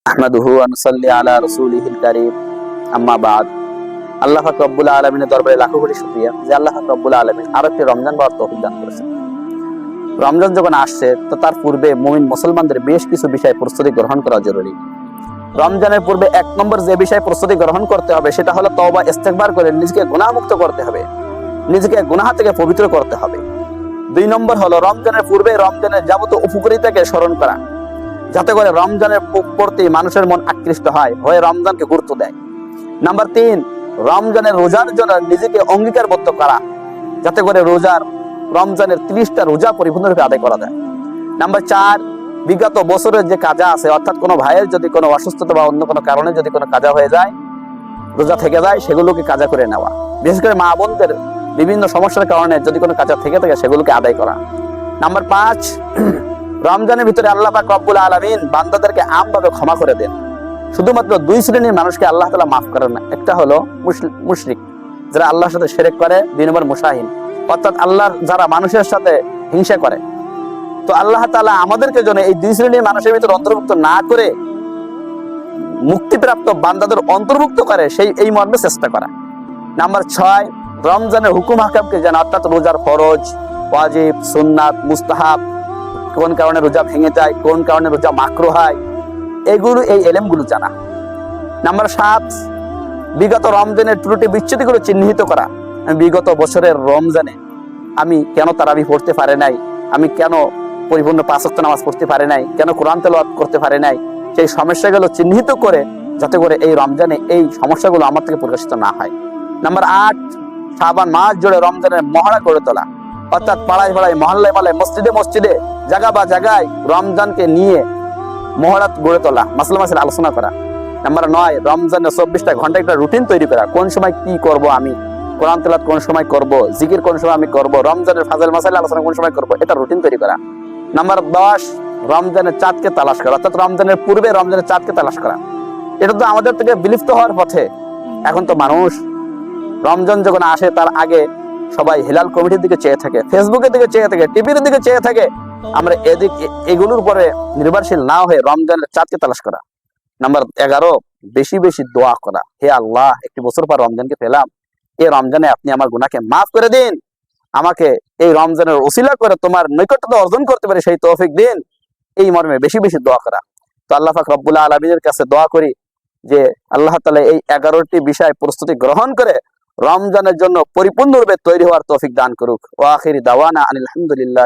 আহমাদুহু ওয়া নুসাল্লি আলা রাসূলিহিল কারীম, আম্মা বাদ। আল্লাহ পাক রব্বুল আলামিনের দরবারে লাখো কোটি শুকরিয়া যে আল্লাহ পাক রব্বুল আলামিন আরো একটি রমজান পাওয়ার তৌফিক দান করেছেন। রমজান যখন আসছে তো তার পূর্বে মুমিন মুসলমানদের বেশ কিছু বিষয় প্রস্তুতি গ্রহণ করা জরুরি। রমজানের পূর্বে এক নম্বর যে বিষয় প্রস্তুতি গ্রহণ করতে হবে সেটা হলো তওবা ইস্তেগফার করে নিজেকে গুনাহমুক্ত করতে হবে, নিজেকে গুনাহ থেকে পবিত্র করতে হবে। 2 নম্বর হলো রমজানের পূর্বে রমজানের যাবতীয় উপকারিতাকে স্মরণ করা, যাতে করে রমজানের প্রতি মানুষের মন আকৃষ্ট হয়ে রমজানকে গুরুত্ব দেয়। নাম্বার 3, রমজানের রোজার জন্য নিজেকে অঙ্গীকারবদ্ধ করা, যাতে করে রমজানের 30টা রোজা পরিপূর্ণরূপে আদায় করা যায়। নাম্বার 4, বিগত বছরের যে কাজা আছে, অর্থাৎ কোনো ভাইয়ের যদি কোনো অসুস্থতা বা অন্য কোনো কারণে যদি কোনো কাজা হয়ে যায়, রোজা থেকে যায়, সেগুলোকে কাজা করে নেওয়া। বিশেষ করে মা বোনদের বিভিন্ন সমস্যার কারণে যদি কোনো কাজা থেকে থাকে সেগুলোকে আদায় করা। নাম্বার 5, রমজানের ভিতরে আল্লাহ পাক রব্বুল আলামিন বান্দাদেরকে আমভাবে ক্ষমা করে দেন। শুধুমাত্র 2 শ্রেণীর মানুষকে আল্লাহ তাআলা মাফ করেন না। একটা হলো মুশরিক, যারা আল্লাহর সাথে শিরক করে। 2 নম্বর মুশাহিন, অর্থাৎ আল্লাহর যারা মানুষের সাথে হিংসা করে। তো আল্লাহ তাআলা আমাদেরকে যেন এই 2 শ্রেণীর মানুষের ভিতরে অন্তর্ভুক্ত না করে মুক্তিপ্রাপ্ত বান্দাদের অন্তর্ভুক্ত করে এই মর্মে চেষ্টা করা। নাম্বার 6, রমজানের হুকুম হাকামকে জানা, অর্থাৎ রোজার ফরজ, ওয়াজিব, সুন্নাত, মুস্তাহাব, কোন কারণে রোজা ভেঙে যায়, কোন কারণে রোজা মাকরুহ হয়, এই এলেমগুলো জানা। নাম্বার 7, বিগত রমজানের ত্রুটি বিচ্ছুতিগুলো চিহ্নিত করা। বিগত বছরের রমজানে আমি কেন তারাবি পড়তে পারে নাই, আমি কেন পরিপূর্ণ 5 ওয়াক্ত নামাজ পড়তে পারে নাই, কেন কোরআন তেলাওয়াত করতে পারে নাই, সেই সমস্যাগুলো চিহ্নিত করে যাতে করে এই রমজানে এই সমস্যাগুলো আমার থেকে প্রকাশিত না হয়। নাম্বার 8, শাবান মাস জুড়ে রমজানের মহড়া গড়ে তোলা, অর্থাৎ পাড়ায় পাড়ায়, মহল্লায় মহল্লায়, মসজিদে মসজিদে, জায়গা বা জায়গায় রমজানকে নিয়ে মহড়া গড়ে তোলা, মাসলা মাসলা আলোচনা করা। নাম্বার 9, রমজানের 24টা ঘন্টা একটা রুটিন তৈরি করা, কোন সময় কি করব, আমি কোরআন তেলাওয়াত কোন সময় করব, জিকির কোন সময় আমি করব, রমজানের ফাজাইল মাসাইল আলোচনা কোন সময় করব, এটা রুটিন তৈরি করা। নাম্বার 10, রমজানের চাঁদকে তালাশ করা, অর্থাৎ রমজানের পূর্বে রমজানের চাঁদকে তালাশ করা। এটা তো আমাদের থেকে বিলুপ্ত হওয়ার পথে। এখন তো মানুষ রমজান যখন আসে তার আগে সবাই হিলাল কমিটির দিকে চেয়ে থাকে, ফেসবুকের দিকে চেয়ে থাকে, টিভির দিকে চেয়ে থাকে। আমরা এগুলোর উপরে নির্ভরশীল না হয়ে রমজানের চাঁদকে তালাশ করা। নাম্বার 11, বেশি বেশি দোয়া করা। হে আল্লাহ, একটি বছর পর রমজানকে পেলাম, এই রমজানে আপনি আমার গুনাহকে মাফ করে দিন, আমাকে এই রমজানের ওসিলা করে তোমার নৈকট্যতা অর্জন করতে পারে সেই তৌফিক দিন। এই মর্মে বেশি বেশি দোয়া করা। তো আল্লাহ পাক রব্বুল আলামিনের কাছে দোয়া করি যে আল্লাহ তাআলা এই 11টি বিষয় প্রস্তুতি গ্রহণ করে রমজানের জন্য পরিপূর্ণরূপে তৈরি হওয়ার তৌফিক দান করুক। ওয়া আখিরি দাওয়ানা আনিল হামদুলিল্লাহ।